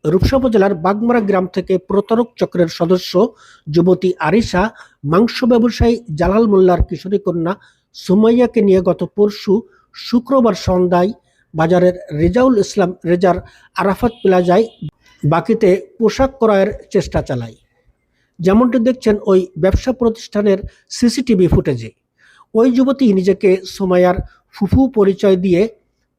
রূপসা উপজেলার বাগমারা গ্রাম থেকে প্রতারক চক্রের সদস্য যুবতী আরিশা মাংস ব্যবসায়ী জালাল মোল্লার কিশোরী কন্যা সুমাইয়াকে নিয়ে গত পরশু শুক্রবার সন্ধ্যায় বাজারের রেজাউল ইসলাম রেজার আরাফাত প্লাজায় বাকিতে পোশাক ক্রয়ের চেষ্টা চালায়। যেমনটি দেখছেন ওই ব্যবসা প্রতিষ্ঠানের সিসিটিভি ফুটেজে। ওই যুবতী নিজেকে সুমাইয়ার ফুফু পরিচয় দিয়ে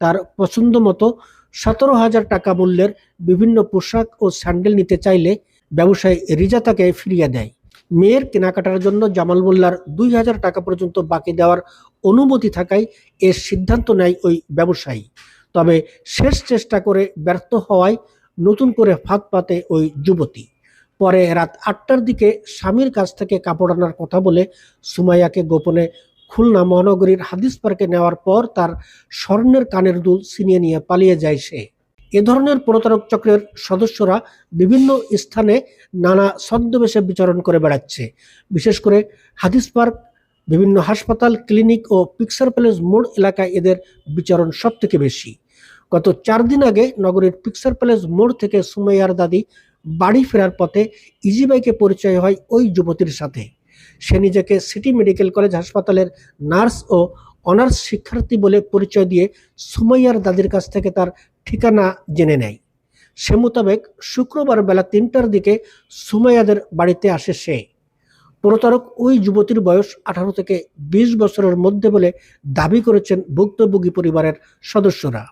তার পছন্দ মতো 17,000 টাকা মূল্যের বিভিন্ন পোশাক ও স্যান্ডেল নিতে চাইলে ব্যবসায়ী রিজা তাকে ফিরিয়ে দেয়। মেয়ের কেনাকাটার জন্য জামাল মোল্লার 2,000 টাকা পর্যন্ত বাকি দেওয়ার অনুমতি থাকায় এর সিদ্ধান্ত নেয় ওই ব্যবসায়ী। তবে শেষ চেষ্টা করে ব্যর্থ হওয়ায় নতুন করে ফাঁদ পাতে ওই যুবতী। পরে রাত 8টার দিকে স্বামীর কাছ থেকে কাপড় আনার কথা বলে সুমাইয়াকে গোপনে খুলনা মহানগরীর হাদিস পার্কে নেওয়ার পর তার স্বর্ণের কানের দুল ছিনিয়ে নিয়ে পালিয়ে যায় সে। এ ধরনের প্রতারক চক্রের সদস্যরা বিভিন্ন স্থানে নানা ছদ্মবেশে বিচরণ করে বেড়াচ্ছে। বিশেষ করে হাদিস পার্ক, বিভিন্ন হাসপাতাল, ক্লিনিক ও পিকচার প্যালেস মোড় এলাকায় এদের বিচরণ সব থেকে বেশি। গত 4 দিন আগে নগরীর পিকচার প্যালেস মোড় থেকে সুমাইয়ার দাদি বাড়ি ফেরার পথে ইজি বাইকে পরিচয় হয় ওই যুবতীর সাথে। সে নিজেকে সিটি মেডিকেল কলেজ হাসপাতালের নার্স ও অনার্স শিক্ষার্থী বলে পরিচয় দিয়ে সুমাইয়ার দাদির কাছ থেকে তার ঠিকানা জেনে নেয়। সে মোতাবেক শুক্রবার বেলা 3টার দিকে সুমাইয়াদের বাড়িতে আসে সে। প্রতারক ওই যুবতীর বয়স 18 থেকে 20 বছরের মধ্যে বলে দাবি করেছেন ভুক্তভোগী পরিবারের সদস্যরা।